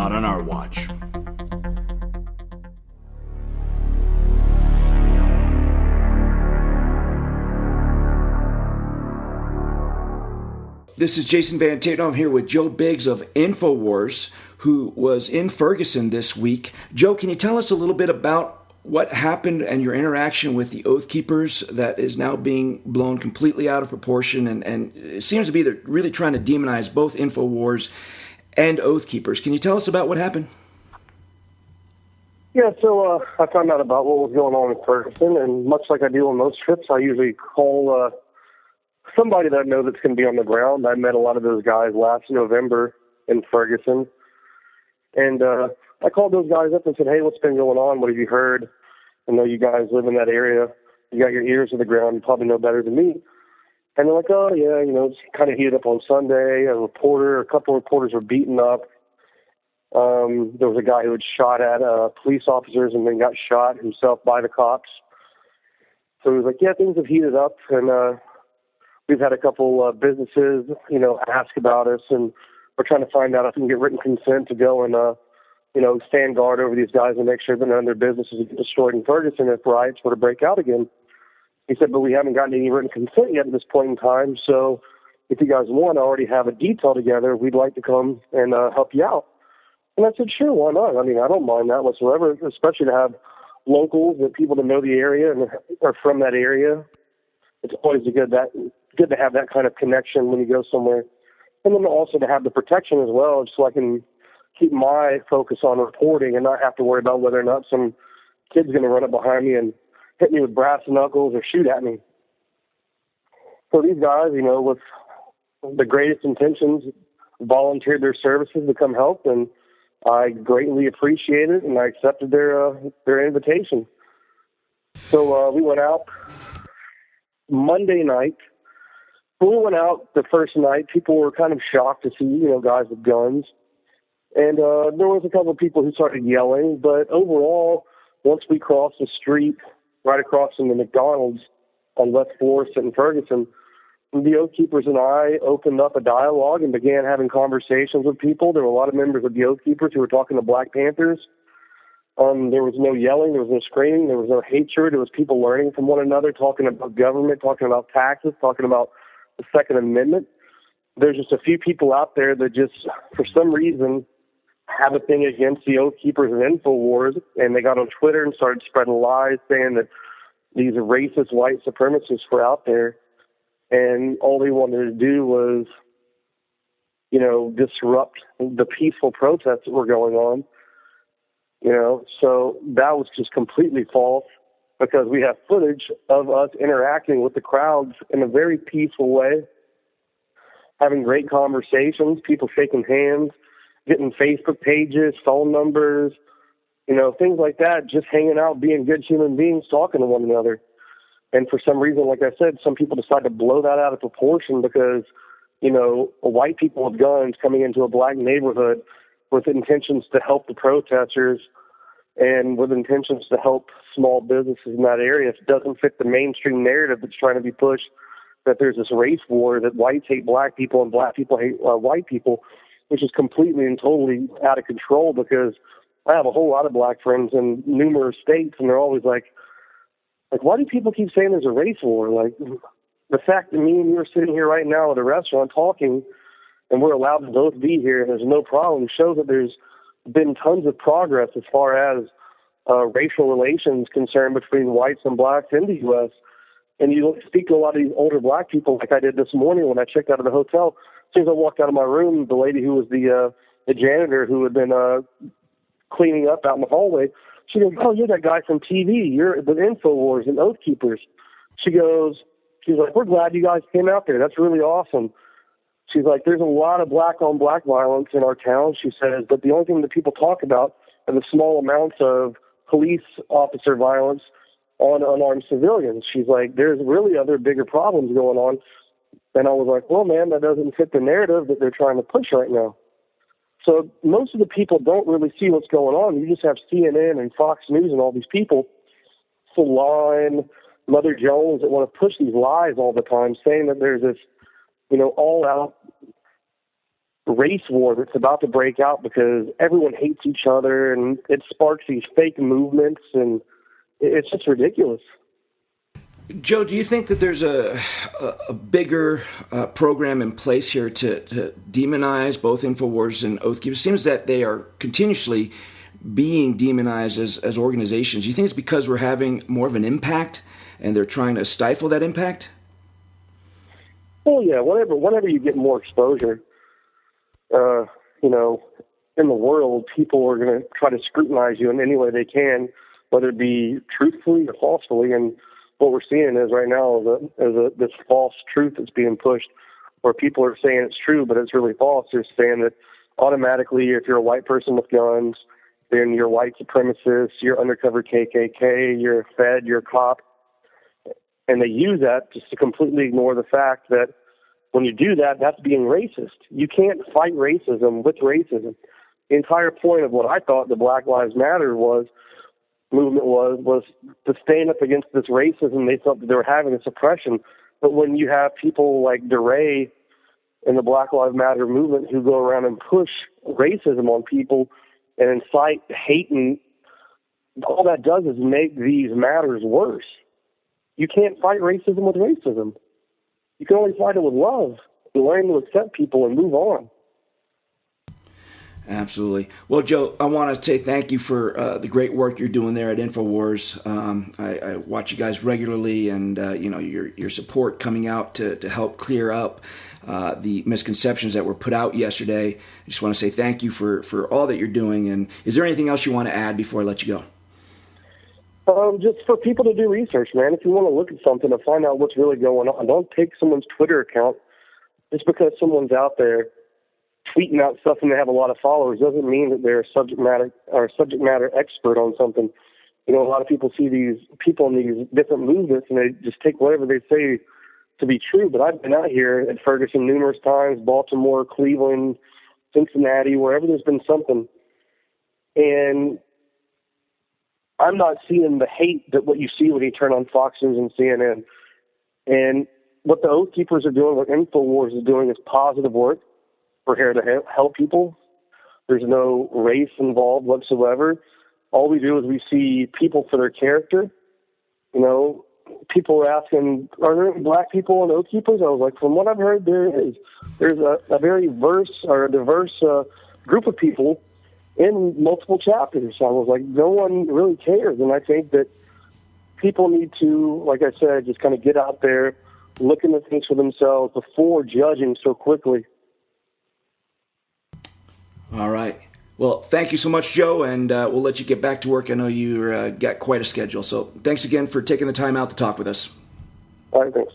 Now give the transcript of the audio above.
not on our watch. This is Jason Van Tatenhove here with Joe Biggs of Infowars, who was in Ferguson this week. Joe, can you tell us a little bit about what happened and your interaction with the Oath Keepers that is now being blown completely out of proportion, and it seems to be they're really trying to demonize both Infowars and Oath Keepers. Can you tell us about what happened? Yeah, so I found out about what was going on in Ferguson, and much like I do on most trips, I usually call somebody that I know that's going to be on the ground. I met a lot of those guys last November in Ferguson, and I called those guys up and said, hey, what's been going on? What have you heard? I know you guys live in that area. You got your ears to the ground. You probably know better than me. And they're like, oh, yeah, it's kind of heated up on Sunday. A couple of reporters were beaten up. There was a guy who had shot at police officers and then got shot himself by the cops. So he was like, yeah, things have heated up, and we've had a couple businesses, ask about us, and we're trying to find out if we can get written consent to go and, stand guard over these guys and make sure that none of their businesses get destroyed in Ferguson if riots were to break out again. He said, but we haven't gotten any written consent yet at this point in time, so if you guys want to already have a detail together, we'd like to come and help you out. And I said, sure, why not? I mean, I don't mind that whatsoever, especially to have locals and people that know the area and are from that area. It's always good to have that kind of connection when you go somewhere. And then also to have the protection as well, just so I can keep my focus on reporting and not have to worry about whether or not some kid's going to run up behind me and hit me with brass knuckles or shoot at me. So these guys, with the greatest intentions, volunteered their services to come help, and I greatly appreciate it, and I accepted their invitation. So we went out Monday night. When we went out the first night, people were kind of shocked to see, guys with guns. And there was a couple of people who started yelling, but overall, once we crossed the street right across from the McDonald's on West 4th in Ferguson, the Oath Keepers and I opened up a dialogue and began having conversations with people. There were a lot of members of the Oath Keepers who were talking to Black Panthers. There was no yelling, there was no screaming, there was no hatred. It was people learning from one another, talking about government, talking about taxes, talking about the Second Amendment. There's just a few people out there that just, for some reason, have a thing against the Oath Keepers and Infowars, and they got on Twitter and started spreading lies saying that these racist white supremacists were out there, and all they wanted to do was, disrupt the peaceful protests that were going on. So that was just completely false, because we have footage of us interacting with the crowds in a very peaceful way, having great conversations, people shaking hands, getting Facebook pages, phone numbers, things like that, just hanging out, being good human beings, talking to one another. And for some reason, like I said, some people decide to blow that out of proportion because, white people with guns coming into a black neighborhood with intentions to help the protesters and with intentions to help small businesses in that area. It doesn't fit the mainstream narrative that's trying to be pushed, that there's this race war, that whites hate black people and black people hate white people, which is completely and totally out of control, because I have a whole lot of black friends in numerous states, and they're always like, why do people keep saying there's a race war? Like, the fact that me and you are sitting here right now at a restaurant talking, and we're allowed to both be here, and there's no problem, shows that there's been tons of progress as far as racial relations concerned between whites and blacks in the U.S. And you speak to a lot of these older black people, like I did this morning when I checked out of the hotel. As soon as I walked out of my room, the lady who was the janitor who had been cleaning up out in the hallway, she goes, oh, you're that guy from TV. You're the Infowars and Oath Keepers. She's like, we're glad you guys came out there. That's really awesome. She's like, there's a lot of black-on-black violence in our town, she says, but the only thing that people talk about are the small amounts of police officer violence on unarmed civilians. She's like, there's really other bigger problems going on. And I was like, well, man, that doesn't fit the narrative that they're trying to push right now. So most of the people don't really see what's going on. You just have CNN and Fox News and all these people, Salon, Mother Jones, that want to push these lies all the time, saying that there's this, all-out race war that's about to break out because everyone hates each other, and it sparks these fake movements, and it's just ridiculous. Joe, do you think that there's a bigger program in place here to demonize both Infowars and Oath Keepers? It seems that they are continuously being demonized as organizations. Do you think it's because we're having more of an impact and they're trying to stifle that impact? Well, yeah, whenever you get more exposure, in the world, people are going to try to scrutinize you in any way they can, whether it be truthfully or falsely. And what we're seeing is right now is this false truth that's being pushed, where people are saying it's true, but it's really false. They're saying that automatically, if you're a white person with guns, then you're white supremacist, you're undercover KKK, you're a Fed, you're a cop. And they use that just to completely ignore the fact that when you do that, that's being racist. You can't fight racism with racism. The entire point of what I thought the Black Lives Matter movement was to stand up against this racism they felt that they were having, this oppression. But when you have people like DeRay in the Black Lives Matter movement who go around and push racism on people and incite hate, and all that does is make these matters worse. You can't fight racism with racism. You can only fight it with love and learn to accept people and move on. Absolutely. Well, Joe, I want to say thank you for the great work you're doing there at Infowars. I watch you guys regularly, and your support coming out to help clear up the misconceptions that were put out yesterday. I just want to say thank you for all that you're doing. And is there anything else you want to add before I let you go? Just for people to do research, man. If you want to look at something to find out what's really going on, don't take someone's Twitter account just because someone's out there tweeting out stuff and they have a lot of followers doesn't mean that they're a subject matter expert on something. A lot of people see these people in these different movements and they just take whatever they say to be true. But I've been out here at Ferguson numerous times, Baltimore, Cleveland, Cincinnati, wherever there's been something. And I'm not seeing the hate that what you see when you turn on Fox News and CNN. And what the Oath Keepers are doing, what Infowars is doing, is positive work. We're here to help people. There's no race involved whatsoever. All we do is we see people for their character. People are asking, are there any black people in Oath Keepers? I was like, from what I've heard, there is. There's a very diverse group of people in multiple chapters. I was like, no one really cares. And I think that people need to, like I said, just kind of get out there, look into things for themselves before judging so quickly. All right. Well, thank you so much, Joe, and we'll let you get back to work. I know you got quite a schedule. So thanks again for taking the time out to talk with us. All right, thanks.